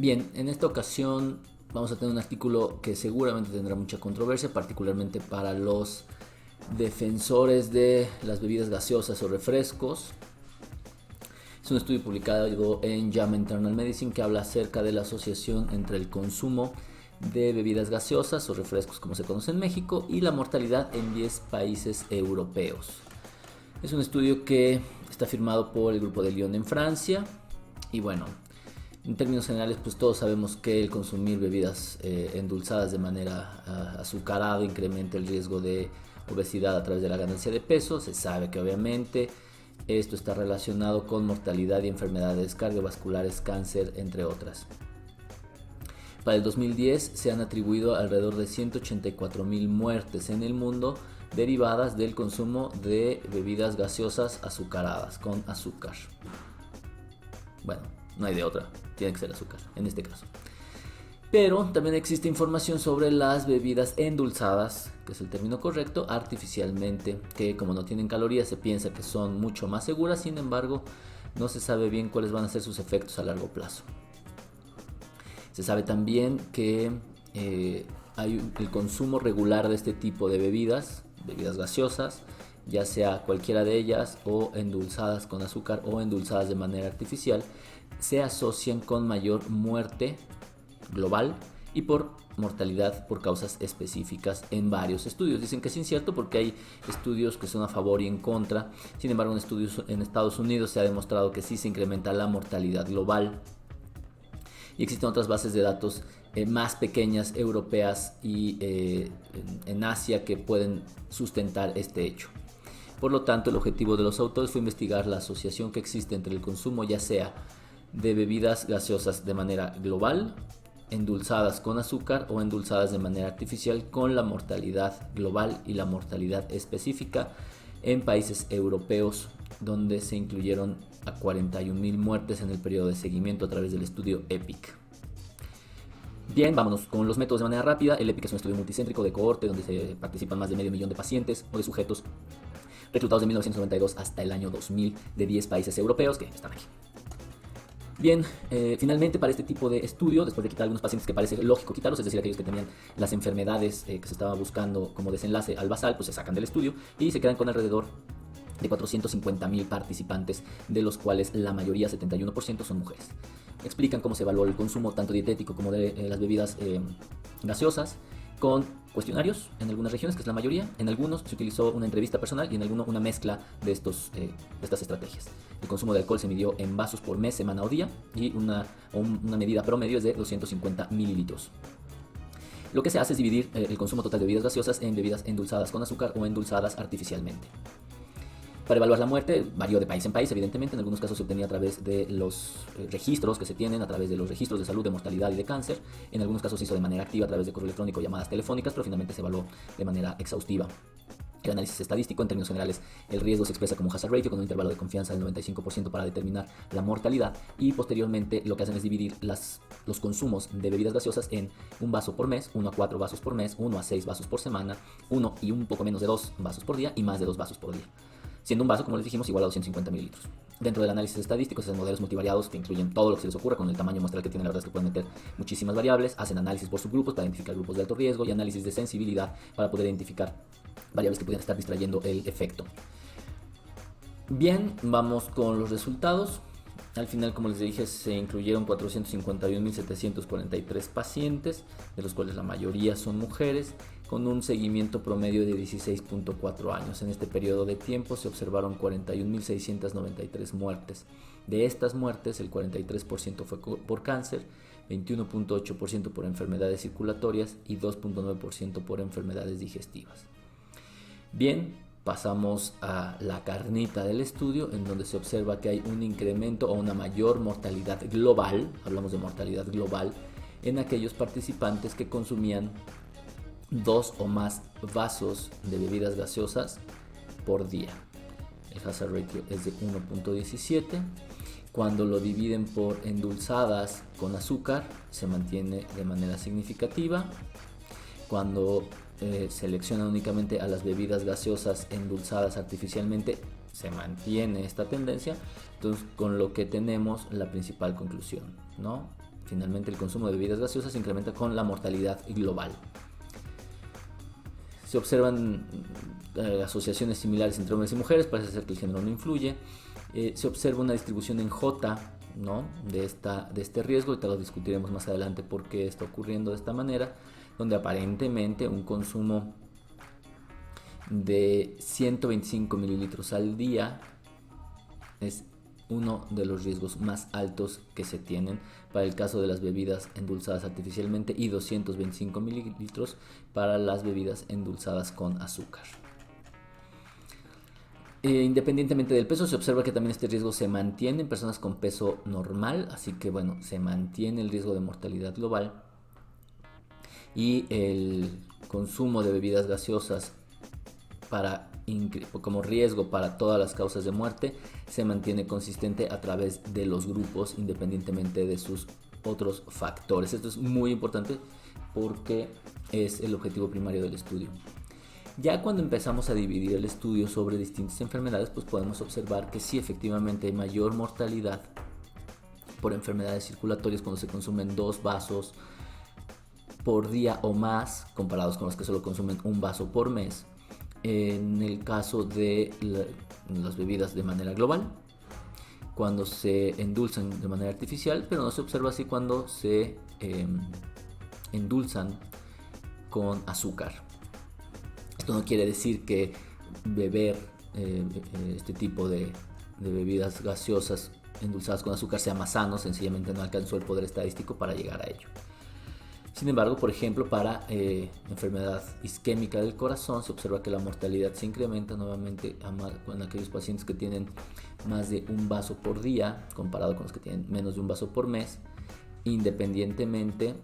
Bien, en esta ocasión vamos a tener un artículo que seguramente tendrá mucha controversia, particularmente para los defensores de las bebidas gaseosas o refrescos. Es un estudio publicado en JAMA Internal Medicine que habla acerca de la asociación entre el consumo de bebidas gaseosas o refrescos como se conoce en México y la mortalidad en 10 países europeos. Es un estudio que está firmado por el grupo de Lyon en Francia y bueno, en términos generales pues todos sabemos que el consumir bebidas endulzadas de manera azucarada incrementa el riesgo de obesidad a través de la ganancia de peso. Se sabe que obviamente esto está relacionado con mortalidad y enfermedades cardiovasculares, cáncer, entre otras. Para el 2010 se han atribuido alrededor de 184.000 muertes en el mundo derivadas del consumo de bebidas gaseosas azucaradas, con azúcar. Bueno, no hay de otra, tiene que ser azúcar en este caso. Pero también existe información sobre las bebidas endulzadas, que es el término correcto, artificialmente, que como no tienen calorías se piensa que son mucho más seguras, sin embargo no se sabe bien cuáles van a ser sus efectos a largo plazo. Se sabe también que hay el consumo regular de este tipo de bebidas gaseosas, ya sea cualquiera de ellas o endulzadas con azúcar o endulzadas de manera artificial, se asocian con mayor muerte global y por mortalidad por causas específicas en varios estudios. Dicen que es incierto porque hay estudios que son a favor y en contra. Sin embargo, en estudios en Estados Unidos se ha demostrado que sí se incrementa la mortalidad global. Y existen otras bases de datos más pequeñas, europeas y en Asia, que pueden sustentar este hecho. Por lo tanto, el objetivo de los autores fue investigar la asociación que existe entre el consumo ya sea de bebidas gaseosas de manera global, endulzadas con azúcar o endulzadas de manera artificial, con la mortalidad global y la mortalidad específica en países europeos, donde se incluyeron a 41.000 muertes en el periodo de seguimiento a través del estudio EPIC. Bien, vámonos con los métodos de manera rápida. El EPIC es un estudio multicéntrico de cohorte donde se participan más de medio millón de pacientes o de sujetos reclutados de 1992 hasta el año 2000 de 10 países europeos que están aquí. Bien, finalmente para este tipo de estudio, después de quitar algunos pacientes que parece lógico quitarlos, es decir, aquellos que tenían las enfermedades que se estaba buscando como desenlace al basal, pues se sacan del estudio y se quedan con alrededor de 450.000 participantes, de los cuales la mayoría, 71%, son mujeres. Explican cómo se evaluó el consumo tanto dietético como de las bebidas gaseosas, con cuestionarios en algunas regiones, que es la mayoría. En algunos se utilizó una entrevista personal y en algunos una mezcla de estas estrategias. El consumo de alcohol se midió en vasos por mes, semana o día, y una medida promedio es de 250 mililitros. Lo que se hace es dividir el consumo total de bebidas gaseosas en bebidas endulzadas con azúcar o endulzadas artificialmente. Para evaluar la muerte varió de país en país, evidentemente. En algunos casos se obtenía a través de los registros que se tienen, a través de los registros de salud, de mortalidad y de cáncer. En algunos casos se hizo de manera activa a través de correo electrónico o llamadas telefónicas, pero finalmente se evaluó de manera exhaustiva. El análisis estadístico, en términos generales, el riesgo se expresa como un hazard ratio con un intervalo de confianza del 95% para determinar la mortalidad, y posteriormente lo que hacen es dividir los consumos de bebidas gaseosas en un vaso por mes, 1 a 4 vasos por mes, 1 a 6 vasos por semana, 1 y un poco menos de 2 vasos por día y más de 2 vasos por día, siendo un vaso, como les dijimos, igual a 250 mililitros. Dentro del análisis estadístico se hacen modelos multivariados que incluyen todo lo que se les ocurra. Con el tamaño muestral que tienen, la verdad es que pueden meter muchísimas variables. Hacen análisis por subgrupos para identificar grupos de alto riesgo y análisis de sensibilidad para poder identificar variables que pueden estar distrayendo el efecto. Bien, vamos con los resultados. Al final, como les dije, se incluyeron 451.743 pacientes, de los cuales la mayoría son mujeres, con un seguimiento promedio de 16.4 años. En este periodo de tiempo se observaron 41.693 muertes. De estas muertes, el 43% fue por cáncer, 21.8% por enfermedades circulatorias y 2.9% por enfermedades digestivas. Bien, pasamos a la carnita del estudio, en donde se observa que hay un incremento o una mayor mortalidad global, hablamos de mortalidad global, en aquellos participantes que consumían 2 o más vasos de bebidas gaseosas por día. El hazard ratio es de 1.17. Cuando lo dividen por endulzadas con azúcar, se mantiene de manera significativa. Cuando seleccionan únicamente a las bebidas gaseosas endulzadas artificialmente, se mantiene esta tendencia. Entonces, con lo que tenemos la principal conclusión, ¿no? finalmente el consumo de bebidas gaseosas incrementa con la mortalidad global. Se observan asociaciones similares entre hombres y mujeres, parece ser que el género no influye. Se observa una distribución en J, ¿no?, de este riesgo, y te lo discutiremos más adelante por qué está ocurriendo de esta manera, donde aparentemente un consumo de 125 mililitros al día es uno de los riesgos más altos que se tienen para el caso de las bebidas endulzadas artificialmente y 225 mililitros para las bebidas endulzadas con azúcar. Independientemente del peso, se observa que también este riesgo se mantiene en personas con peso normal, así que bueno, se mantiene el riesgo de mortalidad global, y el consumo de bebidas gaseosas como riesgo para todas las causas de muerte se mantiene consistente a través de los grupos, independientemente de sus otros factores. Esto es muy importante porque es el objetivo primario del estudio. Ya cuando empezamos a dividir el estudio sobre distintas enfermedades, pues podemos observar que sí, efectivamente hay mayor mortalidad por enfermedades circulatorias cuando se consumen 2 vasos por día o más, comparados con los que solo consumen 1 vaso por mes, en el caso de las bebidas de manera global, cuando se endulzan de manera artificial, pero no se observa así cuando se endulzan con azúcar. Esto no quiere decir que beber este tipo de bebidas gaseosas endulzadas con azúcar sea más sano, sencillamente no alcanzó el poder estadístico para llegar a ello. Sin embargo, por ejemplo, para enfermedad isquémica del corazón se observa que la mortalidad se incrementa nuevamente en aquellos pacientes que tienen más de 1 vaso por día, comparado con los que tienen menos de 1 vaso por mes, independientemente,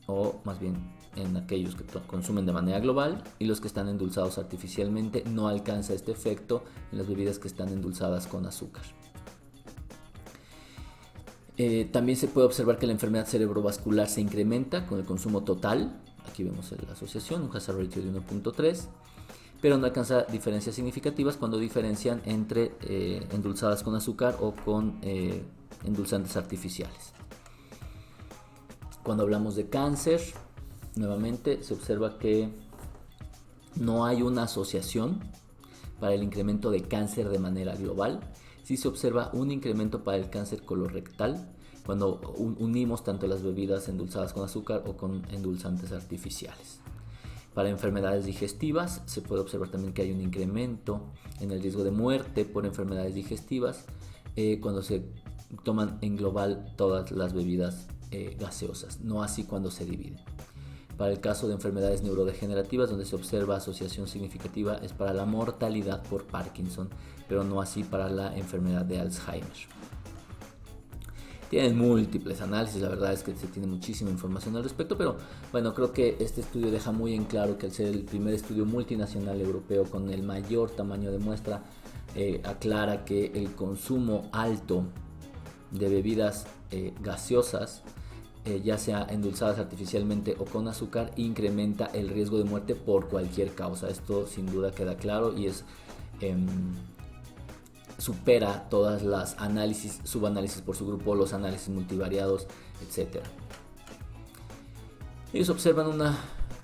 o más bien en aquellos que consumen de manera global, y los que están endulzados artificialmente no alcanza este efecto en las bebidas que están endulzadas con azúcar. También se puede observar que la enfermedad cerebrovascular se incrementa con el consumo total. Aquí vemos la asociación, un hazard ratio de 1.3, pero no alcanza diferencias significativas cuando diferencian entre endulzadas con azúcar o con endulzantes artificiales. Cuando hablamos de cáncer, nuevamente se observa que no hay una asociación para el incremento de cáncer de manera global. Sí se observa un incremento para el cáncer colorectal cuando unimos tanto las bebidas endulzadas con azúcar o con endulzantes artificiales. Para enfermedades digestivas se puede observar también que hay un incremento en el riesgo de muerte por enfermedades digestivas cuando se toman en global todas las bebidas gaseosas, no así cuando se dividen. Para el caso de enfermedades neurodegenerativas, donde se observa asociación significativa, es para la mortalidad por Parkinson, pero no así para la enfermedad de Alzheimer. Tienen múltiples análisis, la verdad es que se tiene muchísima información al respecto, pero bueno, creo que este estudio deja muy en claro que al ser el primer estudio multinacional europeo con el mayor tamaño de muestra, aclara que el consumo alto de bebidas gaseosas, ya sea endulzadas artificialmente o con azúcar, incrementa el riesgo de muerte por cualquier causa. Esto sin duda queda claro y supera todas las análisis, subanálisis por subgrupo, los análisis multivariados, etc. Ellos observan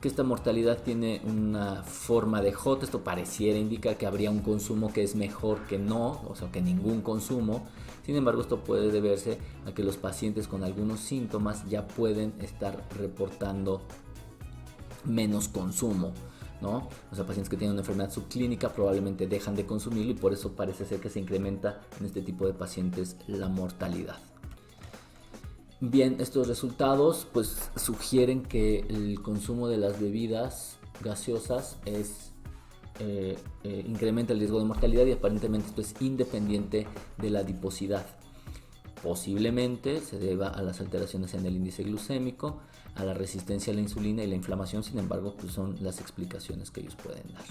que esta mortalidad tiene una forma de J. Esto pareciera indicar que habría un consumo que es mejor que no, o sea, que ningún consumo. Sin embargo, esto puede deberse a que los pacientes con algunos síntomas ya pueden estar reportando menos consumo, ¿no? O sea, pacientes que tienen una enfermedad subclínica probablemente dejan de consumirlo y por eso parece ser que se incrementa en este tipo de pacientes la mortalidad. Bien, estos resultados pues sugieren que el consumo de las bebidas gaseosas incrementa el riesgo de mortalidad, y aparentemente esto es independiente de la adiposidad. Posiblemente se deba a las alteraciones en el índice glucémico, a la resistencia a la insulina y la inflamación. Sin embargo, pues son las explicaciones que ellos pueden dar.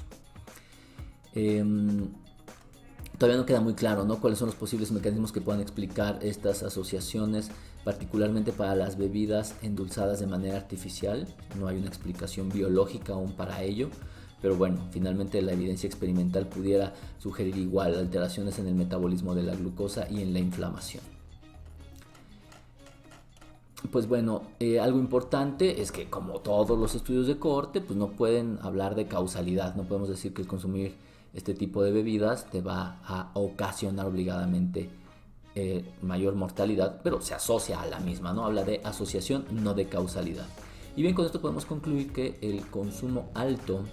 Todavía no queda muy claro, ¿no?, cuáles son los posibles mecanismos que puedan explicar estas asociaciones, particularmente para las bebidas endulzadas de manera artificial. No hay una explicación biológica aún para ello, pero bueno, finalmente la evidencia experimental pudiera sugerir igual alteraciones en el metabolismo de la glucosa y en la inflamación. Pues bueno, algo importante es que como todos los estudios de cohorte, pues no pueden hablar de causalidad, no podemos decir que el consumir este tipo de bebidas te va a ocasionar obligadamente mayor mortalidad, pero se asocia a la misma, ¿no? Habla de asociación, no de causalidad. Y bien, con esto podemos concluir que el consumo alto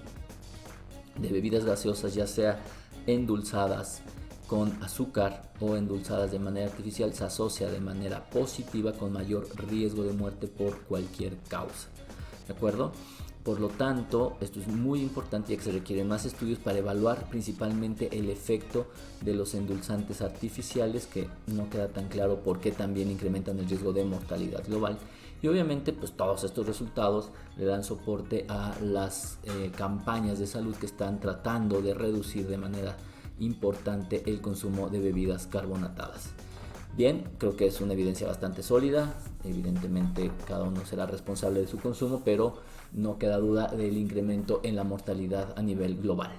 de bebidas gaseosas, ya sea endulzadas con azúcar o endulzadas de manera artificial, se asocia de manera positiva con mayor riesgo de muerte por cualquier causa. ¿De acuerdo? Por lo tanto, esto es muy importante ya que se requieren más estudios para evaluar principalmente el efecto de los endulzantes artificiales, que no queda tan claro por qué también incrementan el riesgo de mortalidad global. Y obviamente pues todos estos resultados le dan soporte a las campañas de salud que están tratando de reducir de manera importante el consumo de bebidas carbonatadas. Bien, creo que es una evidencia bastante sólida. Evidentemente cada uno será responsable de su consumo, pero no queda duda del incremento en la mortalidad a nivel global.